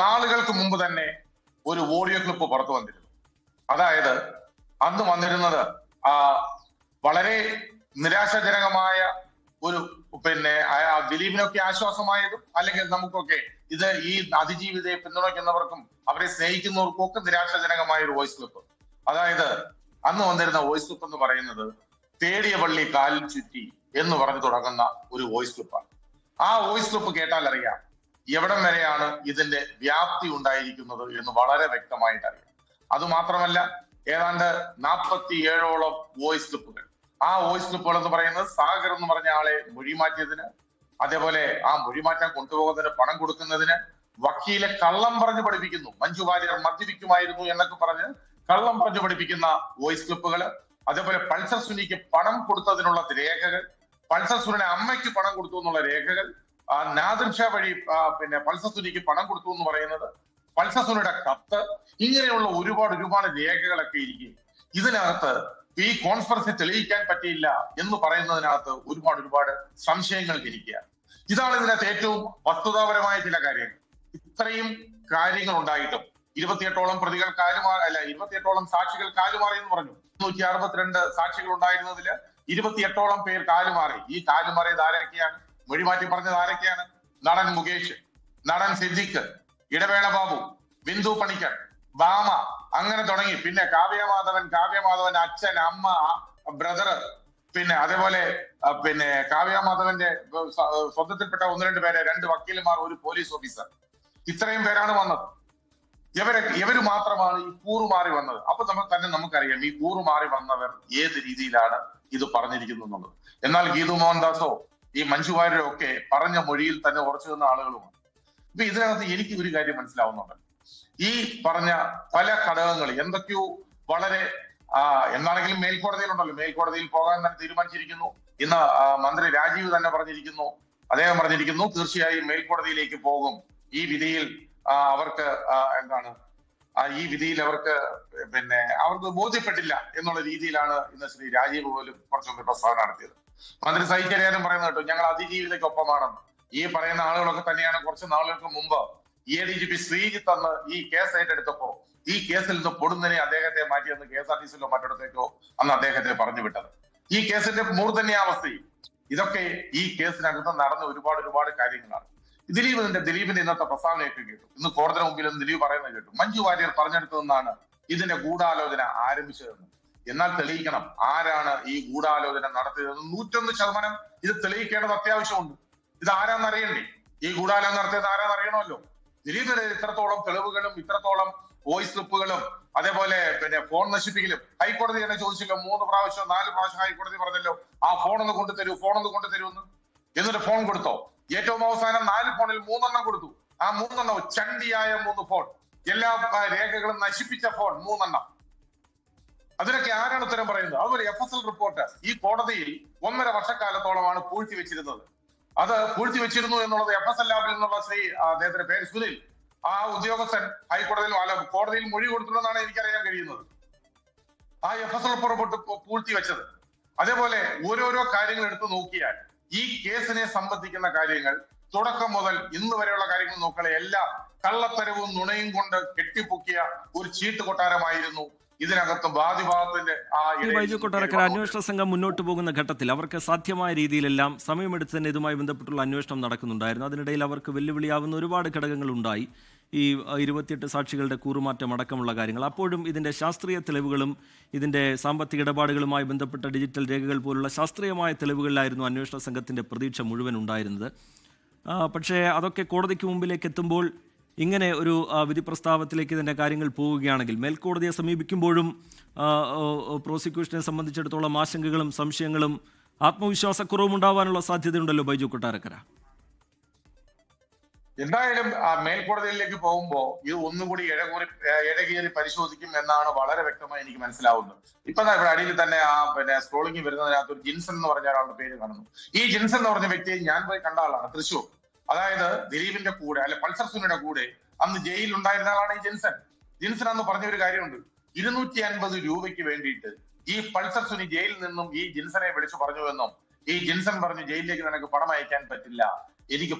നാളുകൾക്ക് മുമ്പ് തന്നെ ഒരു ഓഡിയോ ക്ലിപ്പ് പുറത്തു വന്നിരുന്നു. അതായത് അന്ന് വന്നിരുന്നത് വളരെ നിരാശാജനകമായ ഒരു ദിലീപിനൊക്കെ ആശ്വാസമായതും അല്ലെങ്കിൽ നമുക്കൊക്കെ ഇത് ഈ അതിജീവിതയെ പിന്തുണയ്ക്കുന്നവർക്കും അവരെ സ്നേഹിക്കുന്നവർക്കും ഒക്കെ നിരാശാജനകമായ ഒരു വോയിസ് ക്ലിപ്പ്. അതായത് അന്ന് വന്നിരുന്ന വോയിസ് ക്ലിപ്പ് എന്ന് പറയുന്നത് തേടിയ പള്ളി കാലിൽ ചുറ്റി എന്ന് പറഞ്ഞു തുടങ്ങുന്ന ഒരു വോയിസ് ക്ലിപ്പാണ്. ആ വോയിസ് ക്ലിപ്പ് കേട്ടാൽ അറിയാം എവിടം വരെയാണ് ഇതിന്റെ വ്യാപ്തി ഉണ്ടായിരിക്കുന്നത് എന്ന് വളരെ വ്യക്തമായിട്ട് അറിയാം. അതുമാത്രമല്ല, ഏതാണ്ട് 47ഓളം വോയിസ് ക്ലിപ്പുകൾ. ആ വോയിസ് ക്ലിപ്പുകൾ എന്ന് പറയുന്നത് സാഗർ എന്ന് പറഞ്ഞ ആളെ മൊഴിമാറ്റിയതിന്, അതേപോലെ ആ മൊഴിമാറ്റാൻ കൊണ്ടുപോകുന്നതിന് പണം കൊടുക്കുന്നതിന്, വക്കീലെ കള്ളം പറഞ്ഞു പഠിപ്പിക്കുന്നു, മഞ്ജു വാര്യർ മദ്യപിക്കുമായിരുന്നു എന്നൊക്കെ പറഞ്ഞ് കള്ളം പറഞ്ഞു പഠിപ്പിക്കുന്ന വോയിസ് ക്ലിപ്പുകൾ, അതേപോലെ പൾസർ സുനിക്ക് പണം കൊടുത്തതിനുള്ള രേഖകൾ, പൾസർ സുനിയുടെ അമ്മയ്ക്ക് പണം കൊടുത്തു എന്നുള്ള രേഖകൾ, നാദിർ ഷാ വഴി പൾസർ സുനിക്ക് പണം കൊടുത്തു എന്ന് പറയുന്നത്, പൾസർ സുനിയുടെ കത്ത്, ഇങ്ങനെയുള്ള ഒരുപാട് രേഖകളൊക്കെ ഇരിക്കും. ഇതിനകത്ത് ഈ കോൺസ്പിറസി തെളിയിക്കാൻ പറ്റിയില്ല എന്ന് പറയുന്നതിനകത്ത് ഒരുപാട് സംശയങ്ങൾ ഇരിക്കുക. ഇതാണ് ഇതിനകത്ത് ഏറ്റവും വസ്തുതാപരമായ ചില കാര്യങ്ങൾ. ഇത്രയും കാര്യങ്ങൾ ഉണ്ടായിട്ടും 28ഓളം പ്രതികൾ 28ഓളം സാക്ഷികൾ കാലുമാറി എന്ന് പറഞ്ഞു. 162 സാക്ഷികൾ ഉണ്ടായിരുന്നതില് 28ഓളം പേർ കാലുമാറി. ഈ കാലുമാറിയത് ആരൊക്കെയാണ്? മൊഴിമാറ്റി പറഞ്ഞത് ആരൊക്കെയാണ്? നടൻ മുകേഷ്, നടൻ സിദ്ദിഖ്, ഇടവേള ബാബു, ബിന്ദു പണിക്കർ, ബാമ, അങ്ങനെ തുടങ്ങി. പിന്നെ കാവ്യമാധവൻ അച്ഛൻ, അമ്മ, ബ്രദർ, അതേപോലെ കാവ്യമാധവന്റെ സ്വന്തത്തിൽപ്പെട്ട 1-2 പേരെ, 2 വക്കീലന്മാർ, 1 പോലീസ് ഓഫീസർ. ഇത്രയും പേരാണ് വന്നത്. ഇവര് മാത്രമാണ് ഈ കൂറുമാറി വന്നത്. അപ്പൊ നമുക്കറിയാം ഈ കൂറുമാറി വന്നവർ ഏത് രീതിയിലാണ് ഇത് പറഞ്ഞിരിക്കുന്നത് എന്നുള്ളത്. എന്നാൽ ഗീതു മോഹൻദാസോ ഈ മഞ്ജു വാര്യരോ ഒക്കെ പറഞ്ഞ മൊഴിയിൽ തന്നെ ഉറച്ചു നിന്ന ആളുകളുമാണ്. ഇപ്പൊ ഇതിനകത്ത് എനിക്ക് ഒരു കാര്യം മനസ്സിലാവുന്നുണ്ട്. ഈ പറഞ്ഞ പല ഘടകങ്ങൾ എന്തൊക്കെയോ വളരെ എന്താണെങ്കിലും മേൽക്കോടതിയിലുണ്ടല്ലോ, മേൽക്കോടതിയിൽ പോകാൻ തന്നെ തീരുമാനിച്ചിരിക്കുന്നു. ഇന്ന് മന്ത്രി രാജീവ് തന്നെ പറഞ്ഞിരിക്കുന്നു, അദ്ദേഹം പറഞ്ഞിരിക്കുന്നു തീർച്ചയായും മേൽക്കോടതിയിലേക്ക് പോകും. ഈ വിധിയിൽ അവർക്ക് ഈ വിധിയിൽ അവർക്ക് ബോധ്യപ്പെട്ടില്ല എന്നുള്ള രീതിയിലാണ് ഇന്ന് ശ്രീ രാജീവ് പോലും കുറച്ചു മുമ്പ് പ്രസ്താവന നടത്തിയത്. മന്ത്രി സഹിച്ചറിയാനും പറയുന്നത് കേട്ടോ, ഞങ്ങൾ അതിജീവിതയ്ക്കൊപ്പമാണെന്ന്. ഈ പറയുന്ന ആളുകളൊക്കെ തന്നെയാണ് കുറച്ച് നാളുകൾക്ക് മുമ്പ് ADGP ശ്രീജിത്ത് അന്ന് ഈ കേസ് ഏറ്റെടുത്തപ്പോ ഈ കേസിൽ നിന്ന് പൊടുന്നതിനെ അദ്ദേഹത്തെ മാറ്റിയെന്ന് KSRTCയിലോ മറ്റിടത്തേക്കോ അന്ന് അദ്ദേഹത്തെ പറഞ്ഞു വിട്ടത്. ഈ കേസിന്റെ മൂർധന്യാവസ്ഥയും ഇതൊക്കെ ഈ കേസിനകത്ത് നടന്ന ഒരുപാട് കാര്യങ്ങളാണ്. ദിലീപിന്റെ ഇന്നത്തെ പ്രസ്താവനയൊക്കെ കേട്ടു. ഇന്ന് കോടതിയുടെ മുമ്പിൽ ദിലീപ് പറയുന്നത് കേട്ടു, മഞ്ജു വാര്യർ പറഞ്ഞെടുത്തതെന്നാണ് ഇതിന്റെ ഗൂഢാലോചന ആരംഭിച്ചതെന്ന്. എന്നാൽ തെളിയിക്കണം ആരാണ് ഈ ഗൂഢാലോചന നടത്തിയതെന്ന്. 101% ഇത് തെളിയിക്കേണ്ടത് അത്യാവശ്യമുണ്ട്. ഇത് ആരാന്ന് അറിയണ്ടേ? ഈ ഗൂഢാലോചന നടത്തിയത് ആരാന്ന് അറിയണമല്ലോ. ദിലീപിന് ഇത്രത്തോളം തെളിവുകളും ഇത്രത്തോളം വോയിസ് ക്ലിപ്പുകളും അതേപോലെ ഫോൺ നശിപ്പിക്കലും ഹൈക്കോടതി തന്നെ ചോദിച്ചല്ലോ, 3 പ്രാവശ്യം 4 പ്രാവശ്യം ഹൈക്കോടതി പറഞ്ഞല്ലോ ആ ഫോൺ ഒന്ന് കൊണ്ടുതരൂ എന്ന്. എന്നിട്ട് ഫോൺ കൊടുത്തോ? ഏറ്റവും അവസാനം 4 ഫോണിൽ 3 കൊടുത്തു. ആ 3 ചണ്ടിയായ 3 ഫോൺ, എല്ലാ രേഖകളും നശിപ്പിച്ച ഫോൺ 3. അതിനൊക്കെ ആരാണ് ഉത്തരം പറയുന്നത്? അതുപോലെ FSL റിപ്പോർട്ട് ഈ കോടതിയിൽ 1.5 വർഷക്കാലത്തോളമാണ് പൂഴ്ത്തിവെച്ചിരുന്നത്. അത് പൂഴ്ത്തിവെച്ചിരുന്നു എന്നുള്ളത് FSL ലാബിൽ നിന്നുള്ള അദ്ദേഹത്തിന്റെ പേര് സുനിൽ, ആ ഉദ്യോഗസ്ഥൻ കോടതിയിൽ മൊഴി കൊടുത്തിട്ടുണ്ടെന്നാണ് എനിക്കറിയാൻ കഴിയുന്നത്. ആ FSL റിപ്പോർട്ട് പൂഴ്ത്തിവെച്ചത്. അതേപോലെ ഓരോരോ കാര്യങ്ങൾ എടുത്തു നോക്കിയാൽ ഈ കേസിനെ സംബന്ധിക്കുന്ന കാര്യങ്ങൾ തുടക്കം മുതൽ ഇന്ന് വരെയുള്ള കാര്യങ്ങൾ നോക്കളെ എല്ലാം കള്ളത്തരവും നുണയും കൊണ്ട് കെട്ടിപ്പൊക്കിയ ഒരു ചീട്ട് കൊട്ടാരമായിരുന്നു. ഇതിനകത്ത് വാദിഭാഗത്തിന്റെ ബൈജു കൊട്ടാരക്കര അന്വേഷണ സംഘം മുന്നോട്ട് പോകുന്ന ഘട്ടത്തിൽ അവർക്ക് സാധ്യമായ രീതിയിലെല്ലാം സമയമെടുത്ത് തന്നെ ഇതുമായി ബന്ധപ്പെട്ടുള്ള അന്വേഷണം നടക്കുന്നുണ്ടായിരുന്നു. അതിനിടയിൽ അവർക്ക് വെല്ലുവിളിയാവുന്ന ഒരുപാട് ഘടകങ്ങൾ ഉണ്ടായി. ഈ 28 സാക്ഷികളുടെ കൂറുമാറ്റം അടക്കമുള്ള കാര്യങ്ങൾ. അപ്പോഴും ഇതിൻ്റെ ശാസ്ത്രീയ തെളിവുകളും ഇതിൻ്റെ സാമ്പത്തിക ഇടപാടുകളുമായി ബന്ധപ്പെട്ട ഡിജിറ്റൽ രേഖകൾ പോലുള്ള ശാസ്ത്രീയമായ തെളിവുകളിലായിരുന്നു അന്വേഷണ സംഘത്തിൻ്റെ പ്രതീക്ഷ മുഴുവൻ ഉണ്ടായിരുന്നത്. പക്ഷേ അതൊക്കെ കോടതിക്ക് മുമ്പിലേക്ക് എത്തുമ്പോൾ ഇങ്ങനെ ഒരു വിധി പ്രസ്താവത്തിലേക്ക് തന്നെ കാര്യങ്ങൾ പോവുകയാണെങ്കിൽ മേൽക്കോടതിയെ സമീപിക്കുമ്പോഴും പ്രോസിക്യൂഷനെ സംബന്ധിച്ചിടത്തോളം ആശങ്കകളും സംശയങ്ങളും ആത്മവിശ്വാസക്കുറവും ഉണ്ടാവാനുള്ള സാധ്യതയുണ്ടല്ലോ ബൈജു കൊട്ടാരക്കര. എന്തായാലും മേൽക്കോടതിയിലേക്ക് പോകുമ്പോ ഇത് ഒന്നുകൂടി ഇഴകീറി പരിശോധിക്കും എന്നാണ് വളരെ വ്യക്തമായി എനിക്ക് മനസ്സിലാവുന്നത്. ഇപ്പൊ അടിയിൽ തന്നെ സ്ക്രോളിംഗ് വരുന്നതിനകത്ത് ഒരു ജിൻസൺ എന്ന് പറഞ്ഞ ഒരാളുടെ പേര് കാണുന്നു. ഈ ജിൻസൺ എന്ന് പറഞ്ഞ വ്യക്തിയെ ഞാൻ പോയി കണ്ട ആളാണ് തൃശൂർ. അതായത് ദിലീപിന്റെ കൂടെ പൾസർ സുനിയുടെ കൂടെ അന്ന് ജയിലിൽ ഉണ്ടായിരുന്ന ആളാണ് ഈ ജിൻസൺ. ജിൻസൺ അന്ന് പറഞ്ഞ ഒരു കാര്യമുണ്ട്, 250 രൂപയ്ക്ക് വേണ്ടിയിട്ട് ഈ പൾസർ സുനി ജയിലിൽ നിന്നും ഈ ജിൻസനെ വിളിച്ചു പറഞ്ഞുവെന്നും ഈ ജിൻസൺ പറഞ്ഞു ജയിലിലേക്ക് നിനക്ക് പണം അയക്കാൻ പറ്റില്ല, എനിക്ക്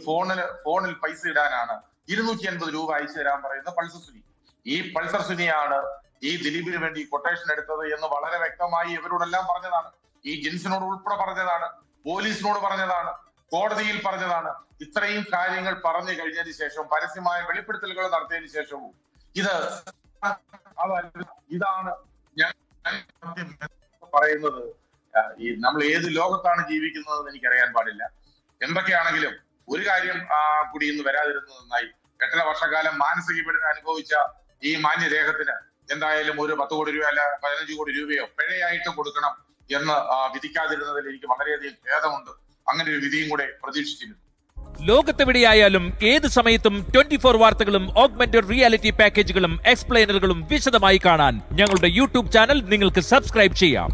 ഫോണിൽ പൈസ ഇടാനാണ് 250 രൂപ അയച്ചു തരാൻ പറയുന്ന പൾസർ സുനി. ഈ പൾസർ സുനിയാണ് ഈ ദിലീപിന് വേണ്ടി കൊട്ടേഷൻ എടുത്തത് എന്ന് വളരെ വ്യക്തമായി ഇവരോടെല്ലാം പറഞ്ഞതാണ്. ഈ ജിൻസിനോട് ഉൾപ്പെടെ പറഞ്ഞതാണ്, പോലീസിനോട് പറഞ്ഞതാണ്, കോടതിയിൽ പറഞ്ഞതാണ്. ഇത്രയും കാര്യങ്ങൾ പറഞ്ഞു കഴിഞ്ഞതിന് ശേഷം, പരസ്യമായ വെളിപ്പെടുത്തലുകൾ നടത്തിയതിനു ശേഷവും ഇതാണ് ഞാൻ പറയുന്നത്. ഈ നമ്മൾ ഏത് ലോകത്താണ് ജീവിക്കുന്നതെന്ന് എനിക്കറിയാൻ പാടില്ല. എന്തൊക്കെയാണെങ്കിലും ഒരു കാര്യം കൂടി ഇന്ന് വരാതിരുന്നത് നന്നായി. 8.5 വർഷക്കാലം മാനസിക പീഡനം അനുഭവിച്ച ഈ മാന്യദേഹത്തിന് എന്തായാലും ഒരു 10 കോടി രൂപ അല്ല 15 കോടി രൂപയോ പിഴയായിട്ട് കൊടുക്കണം എന്ന് വിധിക്കാതിരുന്നതിൽ എനിക്ക് വളരെയധികം ഖേദമുണ്ട്. അങ്ങനെ ഒരു വിധിയും കൂടെ പ്രതീക്ഷിച്ചിരുന്നു. ലോകത്തെവിടെയായാലും ഏത് സമയത്തും 24 വാർത്തകളും ഓഗ്മെന്റഡ് റിയാലിറ്റി പാക്കേജുകളും എക്സ്പ്ലെയിനറുകളും വിശദമായി കാണാൻ ഞങ്ങളുടെ യൂട്യൂബ് ചാനൽ നിങ്ങൾക്ക് സബ്സ്ക്രൈബ് ചെയ്യാം.